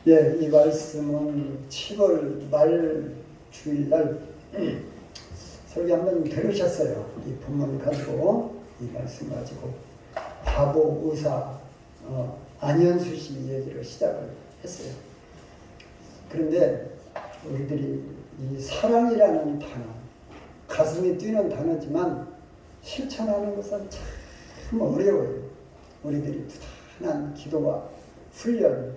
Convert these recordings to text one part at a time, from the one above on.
예, 이 말씀은 7월 말 주일날 설교 한번 들으셨어요. 이 본문 가지고, 이 말씀 가지고 바보 의사 안현수 씨 얘기를 시작을 했어요. 그런데 우리들이 이 사랑이라는 단어, 가슴이 뛰는 단어지만 실천하는 것은 참 어려워요. 우리들이 부단한 기도와 훈련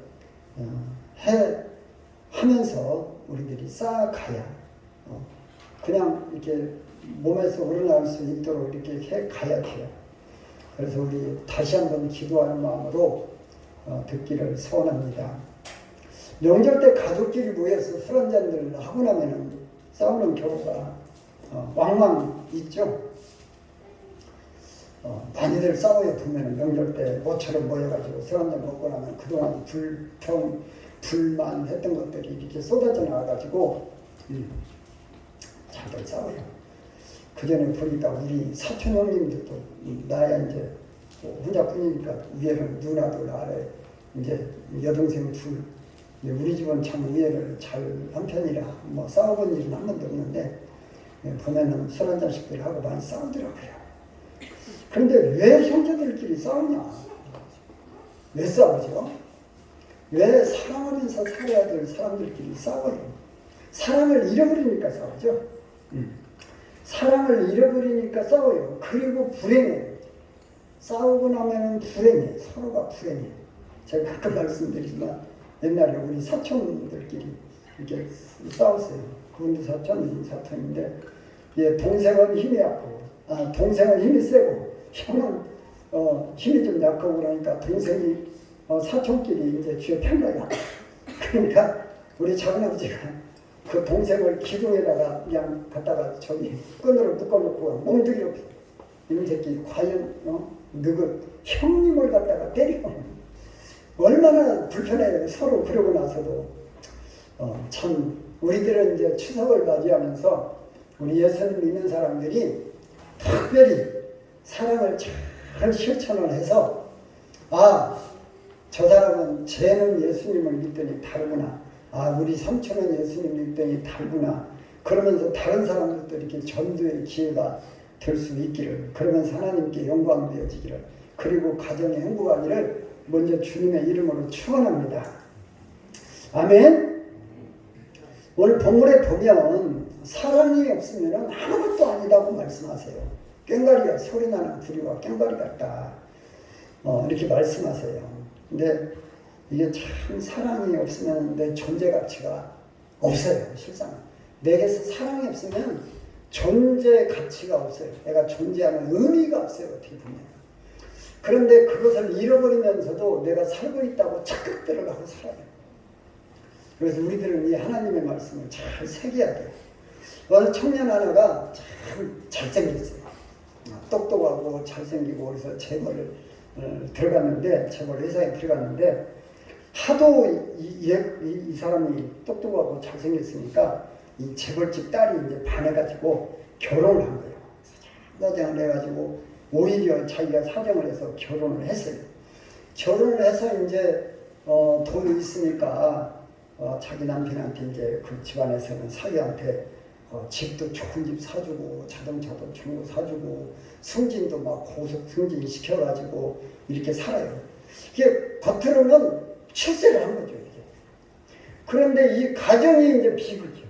하면서 우리들이 쌓아가야 그냥 이렇게 몸에서 우러나올 수 있도록 이렇게 해 가야 돼요. 그래서 우리 다시 한번 기도하는 마음으로 듣기를 소원합니다. 명절 때 가족끼리 모여서 술 한잔들 하고 나면은 싸우는 경우가 왕왕 있죠. 많이들 싸워요. 보면은 명절 때 모처럼 모여가지고 술 한잔 먹고 나면 그동안 불만했던 것들이 이렇게 쏟아져 나와가지고 잘들 싸워요. 그 전에 보니까 우리 사촌 형님들도 나야 이제 혼자뿐이니까 위에는 누나들 아래 이제 여동생 둘. 우리 집은 참 우애를 잘 한 편이라 뭐 싸워본 일은 한 번도 없는데 보면은 술 한 잔씩들 하고 많이 싸우더라고요. 그런데 왜 형제들끼리 싸우냐? 왜 싸우죠? 왜 사랑하면서 살아야 될 사람들끼리 싸워요? 사랑을 잃어버리니까 싸우죠. 사랑을 잃어버리니까 싸워요. 그리고 불행해요. 싸우고 나면은 불행해. 서로가 불행해. 제가 가끔 말씀드리지만 옛날에 우리 사촌들끼리 이렇게 싸웠어요. 그분도 사촌인데 동생은 힘이 약하고 동생은 힘이 세고 형은 힘이 좀 약하고 그러니까 동생이 사촌끼리 이제 쥐어 편 거야. 그러니까 우리 작은아버지가 그 동생을 기둥에다가 그냥 갖다가 저기 끈으로 묶어놓고 멍들이로 이런 새끼 과연 너그 형님을 갖다가 때려. 얼마나 불편해요. 서로 그러고 나서도 참 우리들은 이제 추석을 맞이하면서 우리 예수님 믿는 사람들이 특별히 사랑을 잘 실천을 해서 저 사람은 쟤는 예수님을 믿더니 다르구나. 우리 삼촌은 예수님 믿더니 다르구나. 그러면서 다른 사람들도 이렇게 전도의 기회가 될 수 있기를, 그러면서 하나님께 영광 되어지기를, 그리고 가정이 행복하기를 먼저 주님의 이름으로 축원합니다. 아멘. 오늘 본문에 보면 사랑이 없으면 아무것도 아니다고 말씀하세요. 꽹과리가 소리나는 부리와 꽹과리 같다. 이렇게 말씀하세요. 근데 이게 참 사랑이 없으면 내 존재 가치가 없어요. 실상은. 내게서 사랑이 없으면 존재 가치가 없어요. 내가 존재하는 의미가 없어요. 어떻게 보면. 그런데 그것을 잃어버리면서도 내가 살고 있다고 착각들을 하고 살아요. 그래서 우리들은 이 하나님의 말씀을 잘 새겨야 돼요. 어느 청년 하나가 참 잘생겼어요. 똑똑하고 잘생기고 그래서 재벌을 들어갔는데, 재벌 회사에 들어갔는데 하도 이 사람이 똑똑하고 잘생겼으니까 이 재벌집 딸이 이제 반해가지고 결혼을 한 거예요. 사정을 해가지고 오히려 자기가 사정을 해서 결혼을 했어요. 결혼을 해서 이제 돈이 있으니까 자기 남편한테 이제 그 집안에서는 사위한테 집도 좋은 집 사주고 자동차도 좋은 거 사주고 승진도 막 고속 승진 시켜가지고 이렇게 살아요. 이게 겉으로는 출세를 한 거죠. 이게. 그런데 이 가정이 이제 비극이요.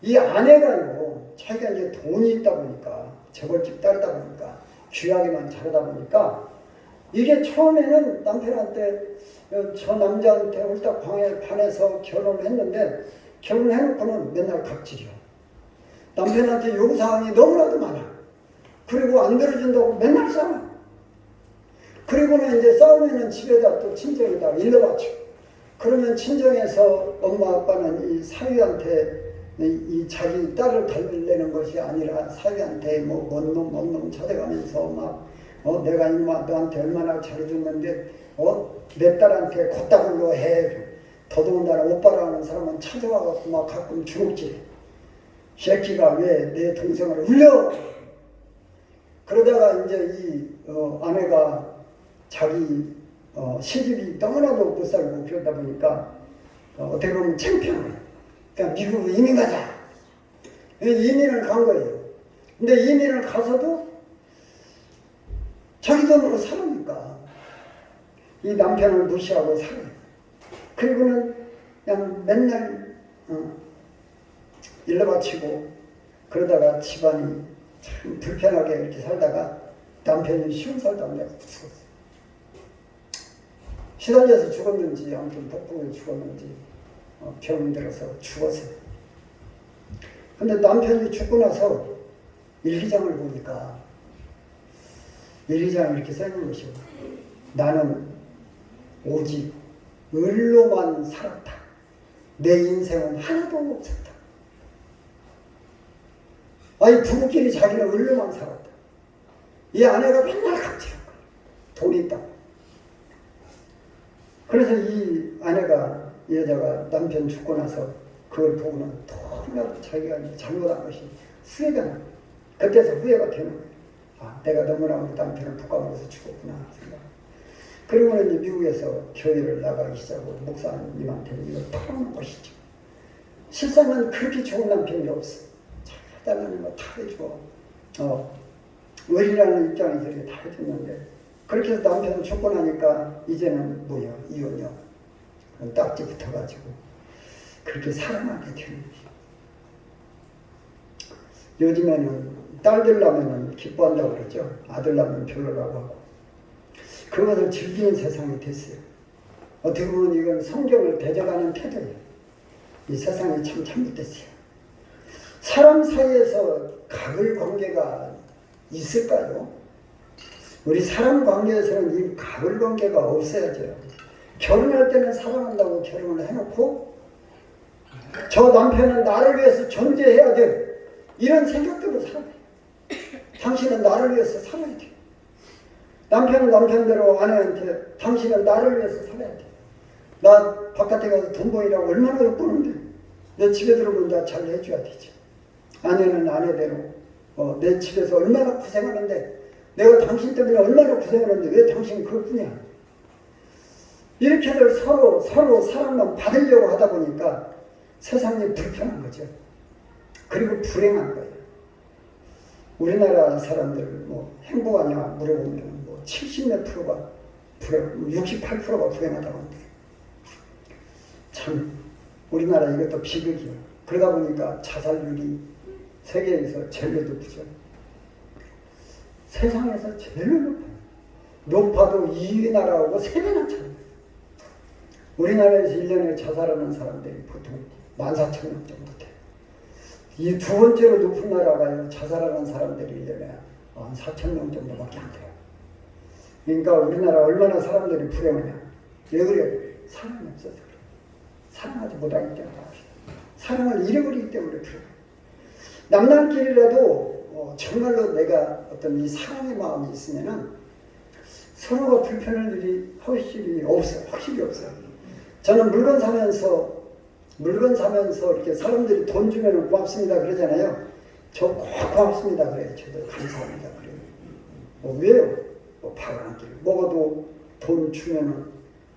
이 아내가요, 자기가 이제 돈이 있다 보니까 재벌집 딸이다 보니까 귀하게만 자라다 보니까 이게 처음에는 남편한테 저 남자한테 홀딱 반해서 결혼을 했는데 결혼해놓고는 맨날 갑질이요. 남편한테 요구사항이 너무나도 많아. 그리고 안 들어준다고 맨날 싸워. 그리고는 이제 싸우면은 집에다 또 친정에다 일러바쳐. 그러면 친정에서 엄마 아빠는 이 사위한테 이 자기 딸을 달래는 것이 아니라 사위한테 뭐 뭔 놈 찾아가면서 막 내가 이마 너한테 얼마나 잘해줬는데 내 딸한테 걷다굴로 해. 더더군다나 오빠라는 사람은 찾아와갖고 막 가끔 주눅질. 새끼가 왜 내 동생을 울려? 그러다가 이제 이 아내가 자기 시집이 너무나도 못 살고 그러다 보니까 어떻게 보면 창피한 거예요. 그러니까 미국으로 이민 가자. 이민을 간 거예요. 근데 이민을 가서도 자기 돈으로 살으니까 이 남편을 무시하고 살아요. 그리고는 그냥 맨날 일러 바치고 그러다가 집안이 참 불편하게 이렇게 살다가 남편이 50살도 안 되고 죽었어요. 시달려서 죽었는지 아무튼 복부에 죽었는지 병 들어서 죽었어요. 근데 남편이 죽고 나서 일기장을 보니까 일기장이 이렇게 써있는 것이고 나는 오직 을로만 살았다. 내 인생은 하나도 없었다. 아니 부부끼리 자기는 을로만 살았다. 이 아내가 맨날 갑질한 거야. 돈이 있다고. 그래서 이 아내가 이 여자가 남편 죽고 나서 그걸 보고는 너무나도 자기가 잘못한 것이 후회가 나. 그때서 후회가 되는 거예요. 아, 내가 너무나 우리 남편을 북감으로서 죽었구나 생각. 그러고는 이제 미국에서 교회를 나가기 시작하고 목사님한테 이걸 털어놓은 것이죠. 실상은 그렇게 좋은 남편이 없어. 잘 해달라는 거 다 해줘. 의리라는 입장에서 이렇게 다 해줬는데 그렇게 해서 남편 죽고 나니까 이제는 뭐야 이혼이요. 딱지 붙어가지고 그렇게 사랑하게 되는 거예요. 요즘에는 딸들 나면은 기뻐한다고 그러죠. 아들 나면 별로라고 하고 그것을 즐기는 세상이 됐어요. 어떻게 보면 이건 성경을 대적하는 태도예요. 이 세상이 참 잘못됐어요. 사람 사이에서 가불 관계가 있을까요? 우리 사람 관계에서는 이 가불 관계가 없어야죠. 결혼할 때는 사랑한다고 결혼을 해놓고 저 남편은 나를 위해서 존재해야 돼. 이런 생각대로 살아야 돼. 당신은 나를 위해서 살아야 돼. 남편은 남편대로 아내한테 당신은 나를 위해서 살아야 돼. 나 바깥에 가서 돈 벌이라고 얼마나 욕보는데 내 집에 들어오면 나 잘 해줘야 되지. 아내는 아내대로 내 집에서 얼마나 고생하는데 내가 당신 때문에 얼마나 고생하는데 왜 당신은 그것뿐이야. 이렇게들 서로 사랑만 받으려고 하다 보니까 세상이 불편한 거죠. 그리고 불행한 거예요. 우리나라 사람들 행복하냐 물어보면 70몇 프로가 불행, 68%가 불행하다고 하는데 참 우리나라 이것도 비극이에요. 그러다 보니까 자살률이 세계에서 제일 높죠. 세상에서 제일 높아요. 높아도 2위 나라하고 3배나 차요. 우리나라에서 1년에 자살하는 사람들이 보통 14,000명 정도 돼요. 이 두 번째로 높은 나라가요. 자살하는 사람들이 1년에 4,000명 정도밖에 안 돼요. 그러니까 우리나라 얼마나 사람들이 불행하냐. 왜 그래요? 사랑이 없어서 그래요. 사랑하지 못하기 때문에. 사랑을 잃어버리기 때문에 그래요. 남남끼리라도 정말로 내가 어떤 이 사랑의 마음이 있으면은 서로가 불편할 일이 확실히 없어요. 확실히 없어요. 저는 물건 사면서 이렇게 사람들이 돈 주면 고맙습니다 그러잖아요. 저 꼭 고맙습니다 그래요. 저도 감사합니다 그래요. 왜요? 밥을 한 끼를 먹어도 돈 주면은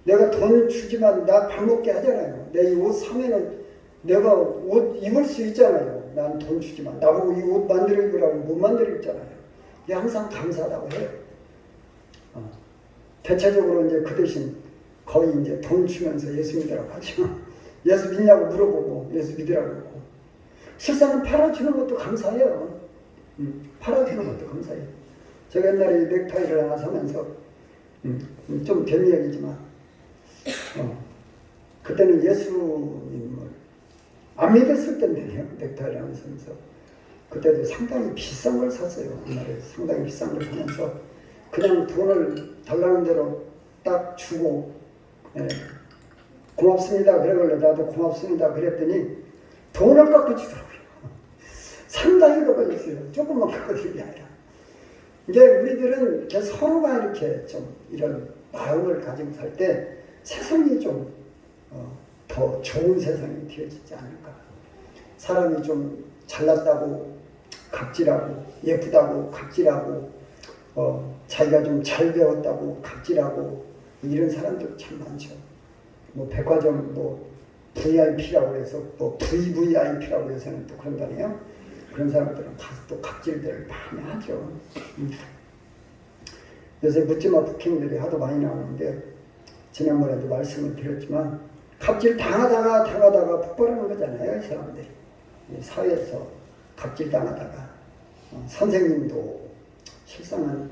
내가 돈 주지만 나 밥 먹게 하잖아요. 내 이 옷 사면은 내가 옷 입을 수 있잖아요. 난 돈 주지만 나보고 이 옷 만들어 입으라고 못 만들어 입잖아요. 이게 항상 감사하다고 해요. 대체적으로 이제 그 대신 거의 이제 돈 주면서 예수 믿으라고 하죠. 예수 믿냐고 물어보고 예수 믿으라고 하고 실상은 팔아주는 것도 감사해요. 팔아주는 것도 감사해요. 제가 옛날에 넥타이를 하나 사면서 좀 된 얘기지만 그때는 예수님을 안 믿었을 때인데요. 넥타이를 하면서 그때도 상당히 비싼 걸 샀어요. 옛날에 상당히 비싼 걸 사면서 그냥 돈을 달라는 대로 딱 주고 고맙습니다 그러길래 나도 고맙습니다 그랬더니 돈을 깎아 주더라고요. 상당히 깎아 줬어요. 조금만 깎아 주는 게 아니라. 이제 우리들은 서로가 이렇게 좀 이런 마음을 가지고 살 때 세상이 좀 더 좋은 세상이 되어지지 않을까. 사람이 좀 잘났다고 갑질하고 예쁘다고 갑질하고 자기가 좀 잘 배웠다고 갑질하고 이런 사람들 참 많죠. 백화점 VIP라고 해서 뭐 VVIP라고 해서는 또 그런다네요. 그런 사람들은 가서 또 갑질들을 많이 하죠. 요새 묻지마 폭행들이 하도 많이 나오는데 지난번에도 말씀을 드렸지만 갑질 당하다가 폭발하는 거잖아요. 이 사람들이 사회에서 갑질 당하다가 선생님도 실상은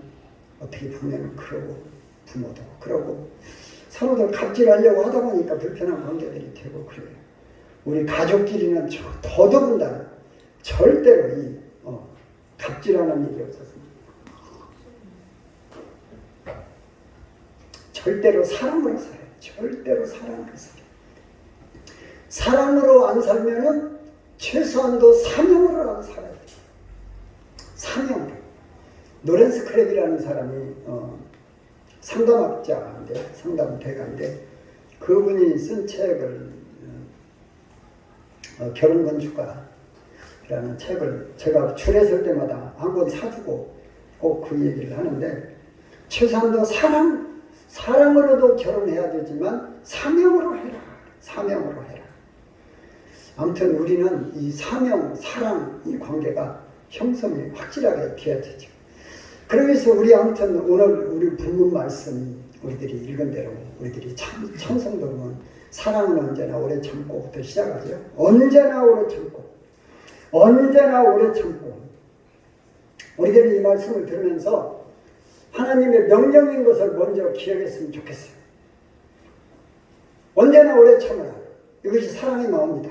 어떻게 보면 그러고 부모도 그러고 서로들 갑질하려고 하다 보니까 불편한 관계들이 되고 그래요. 우리 가족끼리는 더더군다나 절대로 이 갑질하는 일이 없었습니다. 절대로 사랑으로 살아요. 절대로 사랑으로 살아요. 사랑으로 안 살면은 최소한도 사명으로 살아야 돼요. 사명으로. 노렌스 크랩이라는 사람이 상담학자인데, 상담대가인데, 그분이 쓴 책을 결혼건축가라는 책을 제가 출애설 때마다 한 권 사주고 꼭 그 얘기를 하는데, 최소한도 사랑으로도 결혼해야 되지만 사명으로 해라. 사명으로 해라. 아무튼 우리는 이 사명, 사랑 이 관계가 형성이 확실하게 돼야 되죠. 그러면서 우리 아무튼 오늘 우리 본문 말씀 우리들이 읽은 대로 우리들이 찬송도는 사랑은 언제나 오래 참고부터 시작하죠. 언제나 오래 참고, 언제나 오래 참고. 우리들이 이 말씀을 들으면서 하나님의 명령인 것을 먼저 기억했으면 좋겠어요. 언제나 오래 참으라. 이것이 사랑의 마음이다.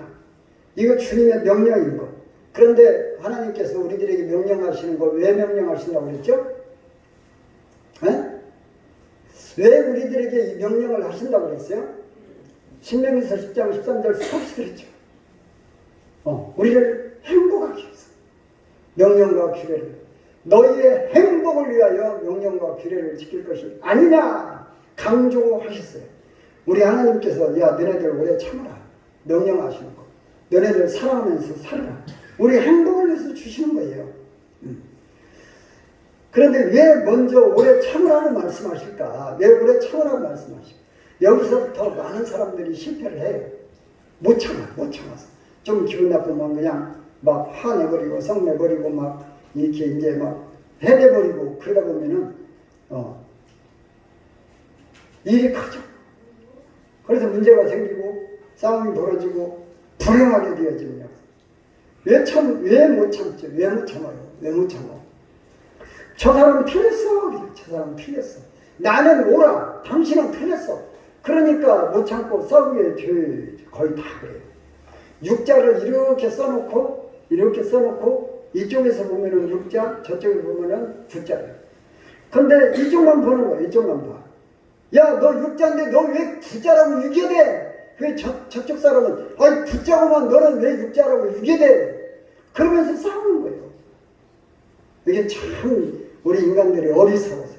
이거 주님의 명령인 것. 그런데 하나님께서 우리들에게 명령하시는 걸 왜 명령하신다고 그랬죠? 네? 왜 우리들에게 이 명령을 하신다고 그랬어요? 신명기서 10장 13절 수없이 그랬죠. 우리를 행복하게 해서 명령과 규례를 너희의 행복을 위하여 명령과 규례를 지킬 것이 아니냐 강조하셨어요. 우리 하나님께서 야 너네들 오래 참으라 명령하시는 거. 너네들 사랑하면서 살아라. 우리 행복을 위해서 주시는 거예요. 그런데 왜 먼저 오래 참으라고 말씀하실까? 왜 오래 참으라고 말씀하실까? 여기서부터 많은 사람들이 실패를 해요. 못 참아서. 좀 기분 나쁘면 그냥 막 화내버리고 성내버리고 막 이렇게 이제 막 해내버리고 그러다 보면은 일이 크죠. 그래서 문제가 생기고 싸움이 벌어지고 불행하게 되어집니다. 왜 못 참죠? 왜 못 참아요? 왜 못 참아? 저 사람은 틀렸어. 저 사람은 틀렸어. 나는 옳아. 당신은 틀렸어. 그러니까 못 참고 싸우게 거의 다 그래요. 육자를 이렇게 써놓고 이쪽에서 보면은 육자, 저쪽에 보면은 구자예요. 근데 이쪽만 보는 거야. 이쪽만 봐. 야, 너 육자인데 너 왜 구자라고 유괴돼? 왜 저쪽 사람은 아이 구자고만 너는 왜 육자라고 유괴돼? 그러면서 싸우는 거예요. 이게 참 우리 인간들이 어리석어서.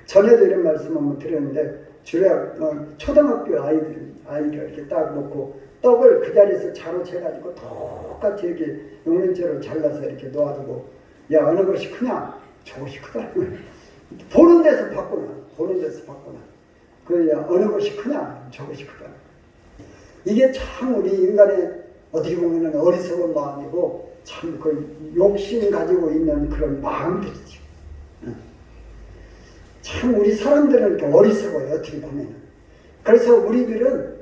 전에도 이런 말씀 한번 드렸는데 초등학교 아이를 이렇게 딱 놓고 떡을 그 자리에서 자로 재가지고 똑같이 이렇게 용면체로 잘라서 이렇게 놓아두고 야 어느 것이 크냐? 저것이 크다는 거예요. 보는 데서 봤구나. 야 어느 것이 크냐? 저것이 크다는 거예요. 이게 참 우리 인간의 어떻게 보면 어리석은 마음이고 참 그 욕심 가지고 있는 그런 마음들이죠. 참 우리 사람들은 이렇게 어리석어요. 어떻게 보면. 그래서 우리들은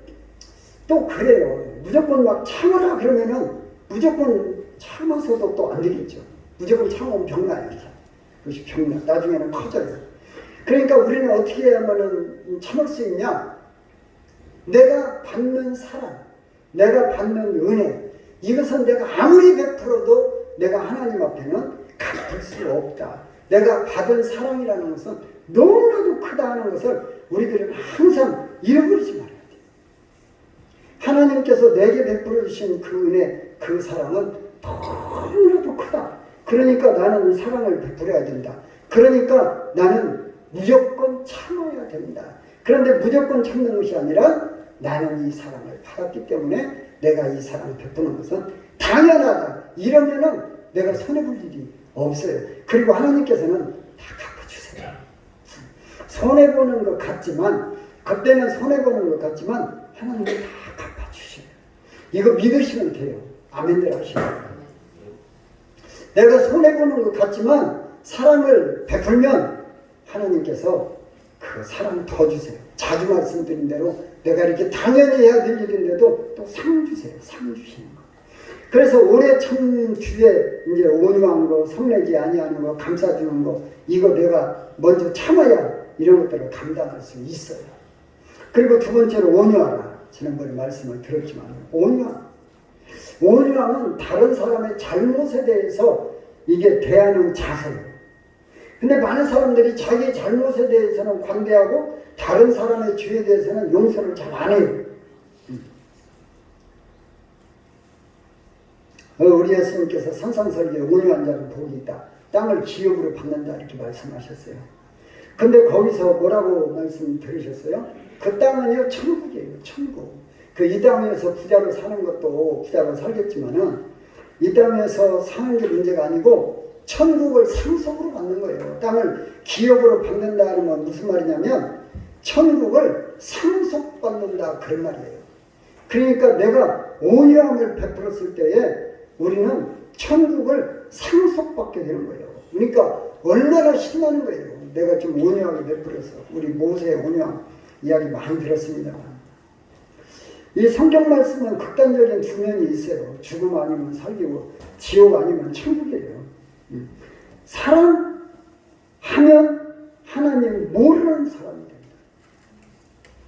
또 그래요. 무조건 막 참으라 그러면은 무조건 참아서도 또 안 되겠죠. 무조건 참으면 병나요. 그것이 병나. 나중에는 커져요. 그러니까 우리는 어떻게 해야만은 참을 수 있냐? 내가 받는 사랑, 내가 받는 은혜, 이것은 내가 아무리 베풀어도 내가 하나님 앞에는 갚을 수 없다. 내가 받은 사랑이라는 것은 너무나도 크다 하는 것을 우리들은 항상 잃어버리지 말아야 돼. 하나님께서 내게 베풀어 주신 그 은혜, 그 사랑은 너무나도 크다. 그러니까 나는 사랑을 베풀어야 된다. 그러니까 나는 무조건 참아야 된다. 그런데 무조건 참는 것이 아니라 나는 이 사랑을 받았기 때문에 내가 이 사랑을 베푸는 것은 당연하다. 이러면은 내가 손해볼 일이 없어요. 그리고 하나님께서는 다 갚아주세요. 손해보는 것 같지만 그때는 손해보는 것 같지만 하나님이 다 갚아주셔요. 이거 믿으시면 돼요. 아멘들 하시면. 내가 손해보는 것 같지만 사랑을 베풀면 하나님께서 그 사랑 더 주세요. 자주 말씀드린 대로 내가 이렇게 당연히 해야 될 일인데도 또 상 주세요. 상 주시는 거. 그래서 올해 참 주에 이제 온유한 거, 성내지 아니하는 거, 감싸주는 거, 이거 내가 먼저 참아야 이런 것들을 감당할 수 있어요. 그리고 두 번째로 온유하라. 지난번에 말씀을 들었지만 온유함은 다른 사람의 잘못에 대해서 이게 대하는 자세예요. 근데 많은 사람들이 자기의 잘못에 대해서는 관대하고 다른 사람의 죄에 대해서는 용서를 잘 안 해요. 우리 예수님께서 산상설교에 온유한 자는 복이 있다. 땅을 기업으로 받는다 이렇게 말씀하셨어요. 근데 거기서 뭐라고 말씀 들으셨어요? 그 땅은요 천국이에요. 천국. 그 이 땅에서 부자로 사는 것도 부자로 살겠지만은 이 땅에서 사는 게 문제가 아니고 천국을 상속으로 받는 거예요. 땅을 기업으로 받는다는 건 무슨 말이냐면 천국을 상속받는다 그런 말이에요. 그러니까 내가 온유함을 베풀었을 때에 우리는 천국을 상속받게 되는 거예요. 그러니까 얼마나 신나는 거예요. 내가 좀 온유하게 베풀어서. 우리 모세의 온유함 이야기 많이 들었습니다만 이 성경 말씀은 극단적인 두 면이 있어요. 죽음 아니면 살기고 지옥 아니면 천국이에요. 사랑하면 하나님을 모르는 사람이 됩니다.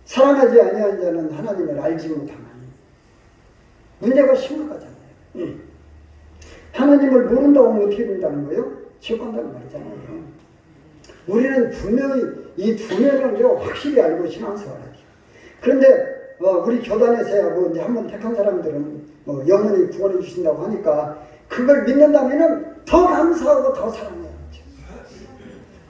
사랑하지 아니한 자는 하나님을 알지 못하나니 문제가 심각하잖아요. 하나님을 모른다고 하면 어떻게 된다는 거예요? 지옥 간다는 말이잖아요. 우리는 분명히 이 두 면을 확실히 알고 신앙생활을 해요. 그런데 우리 교단에서야 뭐 이제 한번 택한 사람들은 영원히 구원해 주신다고 하니까 그걸 믿는다면은 더 감사하고 더 사랑해야죠.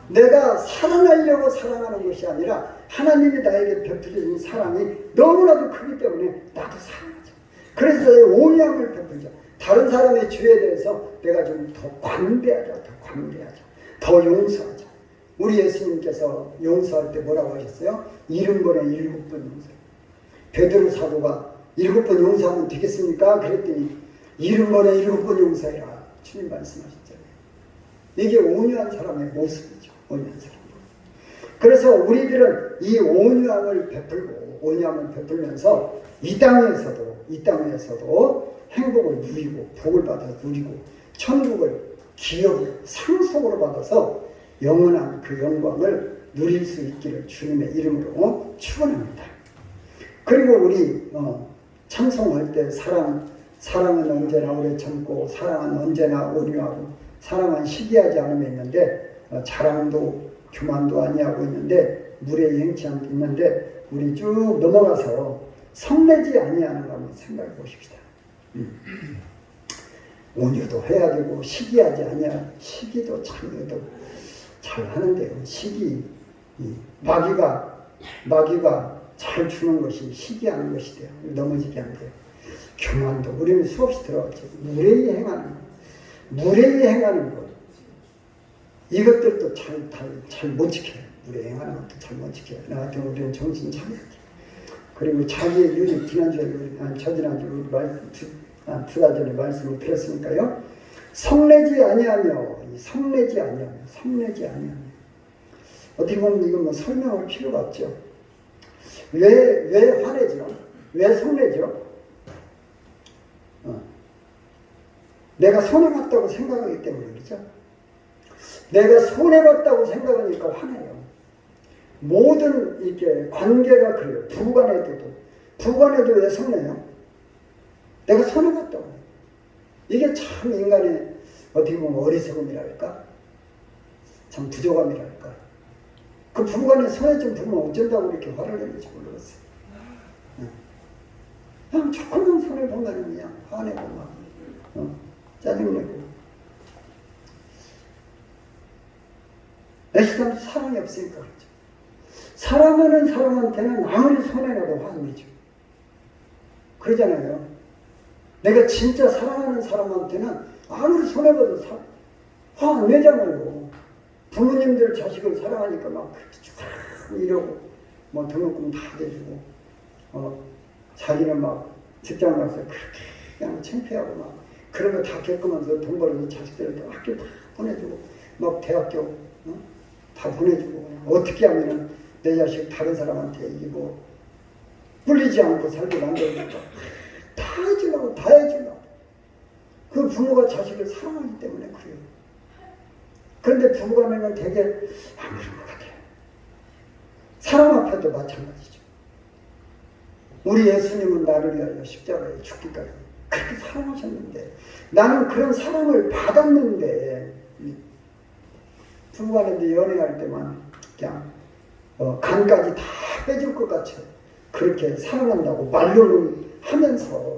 내가 사랑하려고 사랑하는 것이 아니라 하나님이 나에게 베풀어진 사랑이 너무나도 크기 때문에 나도 사랑하죠. 그래서 온유함을 베풀죠. 다른 사람의 죄에 대해서 내가 좀 더 관대하죠. 더 용서하죠. 우리 예수님께서 용서할 때 뭐라고 하셨어요? 70번에 7번 용서. 베드로 사도가 7번 용서하면 되겠습니까? 그랬더니 70번에 7번 용서해라. 주님 말씀하셨잖아요. 이게 온유한 사람의 모습이죠. 온유한 사람. 그래서 우리들은 이 온유함을 베풀면서 이 땅에서도 행복을 누리고 복을 받아 누리고 천국을 기업을 상속으로 받아서 영원한 그 영광을 누릴 수 있기를 주님의 이름으로 축원합니다. 그리고 우리 찬송할 때 사랑은 언제나 오래 참고 사랑은 언제나 온유하고 사랑은 시기하지 않음에 있는데 자랑도 교만도 아니하고 있는데 물에 행치 않고 있는데 우리 쭉 넘어가서 성내지 아니하는 거 한번 생각해 보십시다. 온유도 해야 되고 시기하지 아니하 시기도 참 잘 하는데요. 시기 마귀가 잘 주는 것이 시기하는 것이 돼요. 넘어지게 안 돼요. 교만도 우리는 수없이 들어왔죠. 무례히 행하는 것 이것들도 잘 못 지켜요. 무례히 행하는 것도 잘 못 지켜요. 나 같은 우리는 정신 차려야지. 그리고 자기의 유리 지난주에 저지난주 두 달 전에 말씀을 드렸으니까요. 성내지 아니하며 어떻게 보면 이건 뭐 설명할 필요가 없죠. 왜 화내죠? 왜 성내죠? 내가 손해봤다고 생각하기 때문에 그렇죠. 내가 손해봤다고 생각하니까 화내요. 모든 이게 관계가 그래요. 부부간에도 왜 성내요? 내가 손해봤다고. 이게 참 인간의 어떻게 보면 어리석음이랄까? 참 부족함이랄까? 그 부부간에 손해 좀 보면 어쩐다고 이렇게 화를 내는지 모르겠어요. 그냥 조금만 손해 보면 그냥 화내고 막 짜증내고. 내 시간도 사랑이 없으니까 그렇죠. 사랑하는 사람한테는 아무리 손해나도 화 안 내죠. 그러잖아요. 내가 진짜 사랑하는 사람한테는 아무리 손해봐도 화 안 내잖아요. 부모님들 자식을 사랑하니까 막 그렇게 쭉 이러고 뭐 등록금 다 대주고, 자기는 막 직장 가서 그렇게 그냥 창피하고 막 그런 거 다 겪으면서 돈 벌어서 자식들 학교 다 보내주고, 막 대학교 다 보내주고, 어떻게 하면은 내 자식 다른 사람한테 이기고 꿀리지 않고 살게 만들고 다 해주려고 다 해주려고. 그 부모가 자식을 사랑하기 때문에 그래요. 그런데 부부간에는 되게 안 그런 것 같아요. 사람 앞에도 마찬가지죠. 우리 예수님은 나를 위하여 십자가에 죽기까지 그렇게 사랑하셨는데, 나는 그런 사랑을 받았는데, 부부간에 연애할 때만 그냥 간까지 다 빼줄 것 같이 그렇게 사랑한다고 말로는 하면서,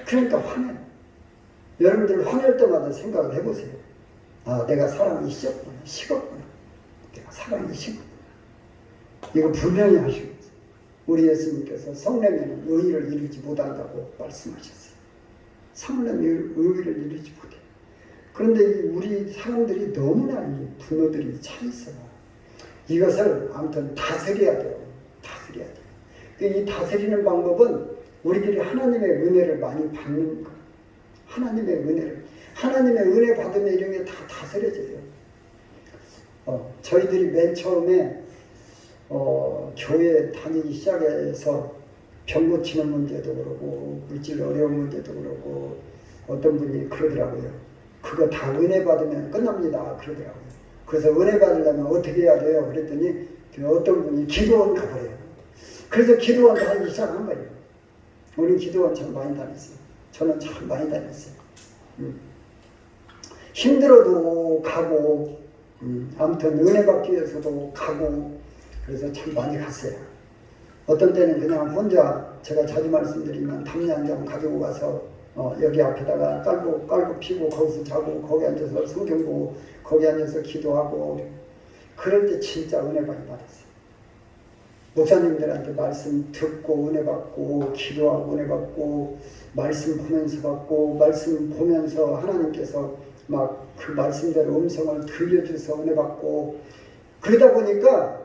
그러니까 화내요. 여러분들 화낼 때마다 생각을 해보세요. 아, 내가 사랑이 식었구나. 내가 사랑이 식었구나. 이거 분명히 하시고, 우리 예수님께서 성내면 의의를 이루지 못한다고 말씀하셨어요. 성내면 의의를 이루지 못해. 그런데 우리 사람들이 너무나 이 분노들이 차 있어요. 이것을 아무튼 다스려야 돼요. 다스려야 돼요. 이 다스리는 방법은 우리들이 하나님의 은혜를 많이 받는 거. 하나님의 은혜 받으면 이런 게 다 다스려져요. 저희들이 맨 처음에 교회 다니기 시작해서 병 고치는 문제도 그러고 물질 어려운 문제도 그러고 어떤 분이 그러더라고요. 그거 다 은혜 받으면 끝납니다. 그러더라고요. 그래서 은혜 받으려면 어떻게 해야 돼요? 그랬더니 어떤 분이 기도원 가버려요. 그래서 기도원 다니기 시작한 거예요. 우리 기도원 참 많이 다녔어요. 저는 참 많이 다녔어요. 힘들어도 가고, 아무튼 은혜 받기 위해서도 가고, 그래서 참 많이 갔어요. 어떤 때는 그냥 혼자, 제가 자주 말씀드리면 담요 한 장 가지고 가서 여기 앞에다가 깔고 피고 거기서 자고 거기 앉아서 성경 보고 거기 앉아서 기도하고, 그럴 때 진짜 은혜 많이 받았어요. 목사님들한테 말씀 듣고 은혜 받고 기도하고 은혜 받고 말씀 보면서 받고 말씀 보면서 하나님께서 막 그 말씀대로 음성을 들려주셔서 은혜 받고, 그러다 보니까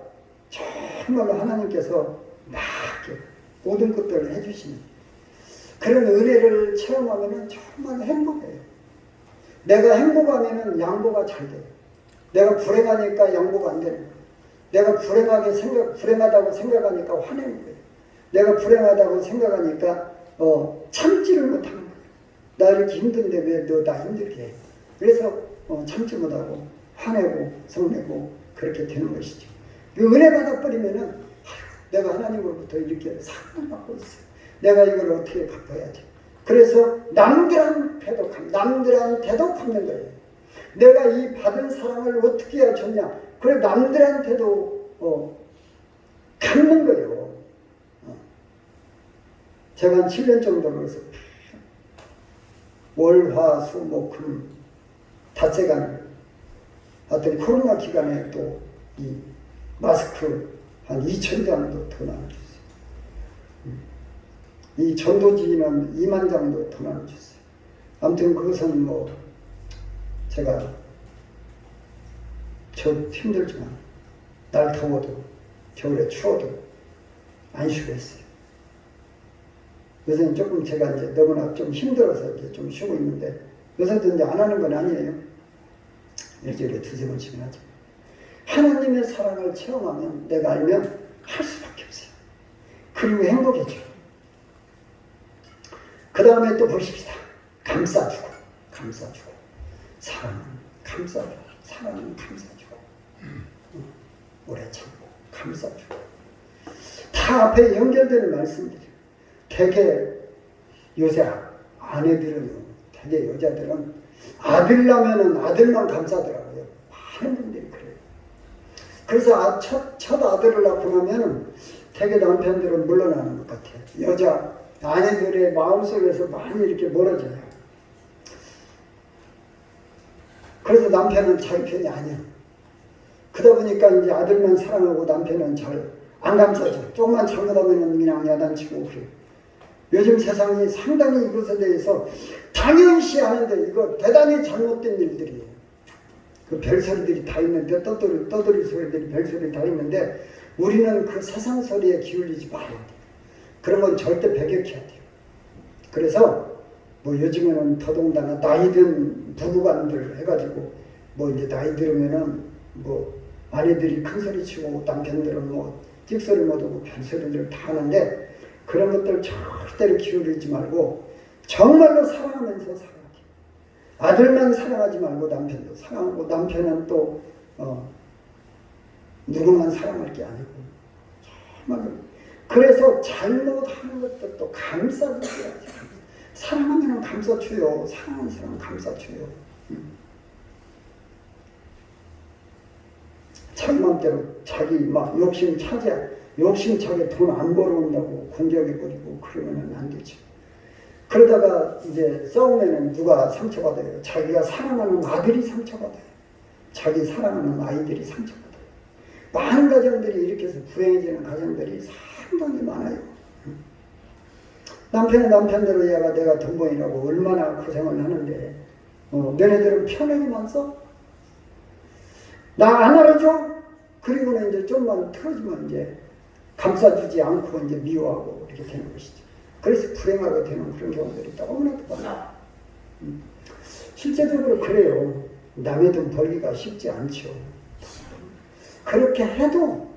정말로 하나님께서 막 모든 것들을 해주시는 그런 은혜를 체험하면 정말 행복해요. 내가 행복하면 양보가 잘 돼요. 내가 불행하니까 양보가 안 되는 거예요. 내가 불행하다고 생각하니까 화내는 거예요. 내가 불행하다고 생각하니까 참지를 못하는 거예요. 나 이렇게 힘든데 왜 너 나 힘들게 해. 그래서 참지 못하고 화내고 성내고 그렇게 되는 것이죠. 은혜 받아버리면은 내가 하나님으로부터 이렇게 사랑을 받고 있어요. 내가 이걸 어떻게 갚아야지. 그래서 남들한테도 갚는 거예요. 내가 이 받은 사랑을 어떻게 해야 좋냐. 그래 남들한테도 갚는 거예요. 제가 한 7년 정도 그래서 월, 화, 수, 목, 금 닷새간을 하여튼 코로나 기간에 또 이 마스크 한 2,000장도 더 나눠줬어요. 이 전도지는 2만 장도 더 나눠줬어요. 아무튼 그것은 뭐 제가 저 힘들지만 날 더워도 겨울에 추워도 안 쉬고 있어요. 요새는 조금 제가 이제 너무나 좀 힘들어서 이제 좀 쉬고 있는데, 요새도 이제 안 하는 건 아니에요. 일주일에 2-3번씩은 하죠. 하나님의 사랑을 체험하면, 내가 알면 할 수밖에 없어요. 그리고 행복해져요. 그 다음에 또 보십시다. 감싸주고. 사랑은 감싸주고. 오래 참고 감싸주고. 다 앞에 연결되는 말씀들이에요. 되게 요새 되게 여자들은 아들 나면은 아들만 감싸더라고요. 많은 분들이 그래요. 그래서 첫 아들을 낳고 나면은 되게 남편들은 물러나는 것 같아요. 여자 아내들의 마음속에서 많이 이렇게 멀어져요. 그래서 남편은 자기 편이 아니야. 그러다 보니까 이제 아들만 사랑하고 남편은 잘 안 감싸죠. 조금만 잘못하면 그냥 야단치고 그래요. 요즘 세상이 상당히 이것에 대해서 당연시 하는데 이거 대단히 잘못된 일들이에요. 그 별소리들이 다 있는데 떠돌이 소리들이 별소리 다 있는데 우리는 그 세상 소리에 기울이지 말아야 돼요. 그런 건 절대 배격해야 돼요. 그래서 뭐 요즘에는 더동다나 나이든 부부간들 해가지고 뭐 이제 나이 들으면은 뭐 아내들이 큰 소리 치고 남편들은 뭐 찍소리 못하고 별소리를 다 하는데 그런 것들 절대로 기울이지 말고 정말로 사랑하면서 살아야 돼요. 아들만 사랑하지 말고 남편도 사랑하고 남편은 또 누구만 사랑할 게 아니고 정말로 그래서 잘못하는 것도 감싸줘야지. 사랑하면 감싸줘요. 사랑하는 사람은 감싸줘요. 자기 맘대로 자기 막 욕심차게 돈 안 벌어온다고 공격해버리고 그러면 안 되죠. 그러다가 이제 싸우면은 누가 상처받아요? 자기가 사랑하는 아들이 상처받아요. 자기 사랑하는 아이들이 상처받아요. 많은 가정들이 이렇게 해서 불행해지는 가정들이 상당히 많아요. 남편은 남편대로 얘가 내가 돈벌이라고 얼마나 고생을 하는데 너네들은 편하게만 써? 나 안 알아줘? 그리고는 이제 좀만 틀어주면 이제 감싸주지 않고 이제 미워하고 이렇게 되는 것이죠. 그래서 불행하게 되는 그런 경우들이 너무나도 많아요. 실제적으로 그래요. 남의 돈 벌기가 쉽지 않죠. 그렇게 해도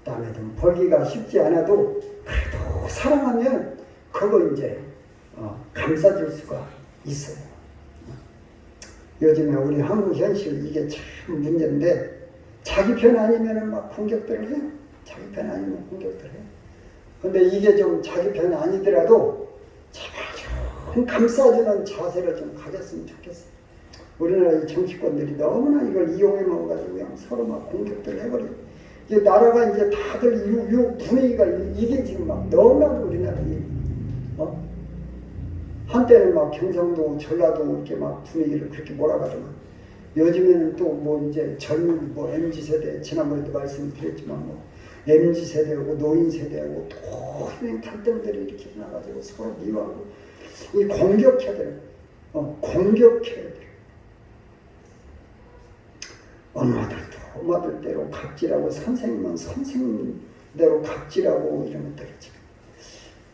남의 돈 벌기가 쉽지 않아도 그래도 사랑하면 그거 이제 감싸줄 수가 있어요. 요즘에 우리 한국 현실 이게 참 문제인데 자기 편 아니면 막 공격들을 해요. 자기 편 아니면 공격들을 해요. 근데 이게 좀 자기 편 아니더라도 좀 감싸주는 자세를 좀 가졌으면 좋겠어요. 우리나라 이 정치권들이 너무나 이걸 이용해 먹어가지고 그냥 서로 막 공격들을 해버려요. 이게 나라가 이제 다들 이 분위기가 이게 지금 막 너무나도 우리나라 한때는 막 경상도, 전라도 이렇게 막 분위기를 그렇게 몰아가지만 요즘에는 또 뭐 이제 젊은 뭐 MZ세대, 지난번에도 말씀드렸지만 뭐 MZ세대하고 노인세대하고 또 갈등들이 이렇게 나가지고 서로 미워하고 이 공격해야 돼요. 공격해야 돼요. 엄마들대로 갑질하고 선생님은 선생님대로 갑질하고 이런 것들이죠.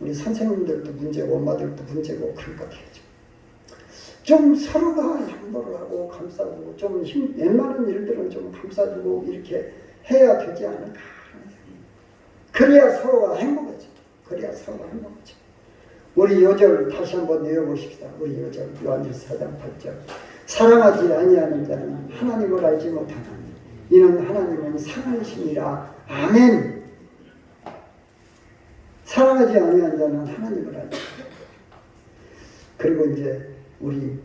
우리 선생님들도 문제고 엄마들도 문제고 그런 것 같아요. 좀 서로가 양보를 하고 감싸주고 좀 웬만한 일들은 좀 감싸주고 이렇게 해야 되지 않을까. 그래야 서로가 행복하지. 그래야 서로가 행복하지. 우리 요절 다시 한번 외워보십시다. 우리 요절 요한일서 4장 8절 사랑하지 아니하는 자는 하나님을 알지 못하나니 이는 하나님은 사랑이시니라. 아멘. 사랑하지 아니하는 자는 하나님을 알지 못하나니. 그리고 이제 우리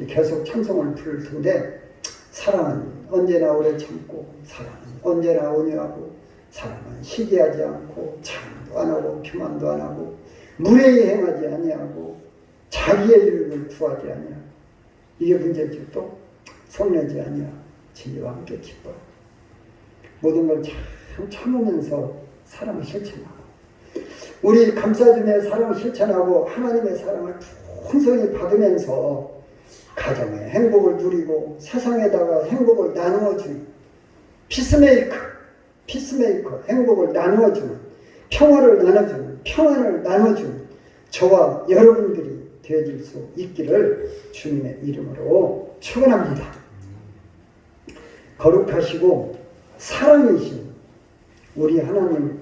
계속 찬송을 부를 텐데 사랑은 언제나 오래 참고 사랑은 언제나 온유하고 사랑은 시기하지 않고 장도 안 하고 교만도 안 하고 무례히 행하지 아니하고 자기의 이익을 구하지 아니하고 이게 문제죠. 또 성내지 아니하고 진리와 함께 기뻐 모든 걸 참 참으면서 사랑을 실천하고 우리 감싸주며 사랑을 실천하고 하나님의 사랑을 풍성히 받으면서 가정의 행복을 누리고 세상에다가 행복을 나누어주는 피스메이커 행복을 나누어주는 평화를 나눠주는 평안을 나눠주는 저와 여러분들이 되어질 수 있기를 주님의 이름으로 축원합니다. 거룩하시고 사랑이신 우리 하나님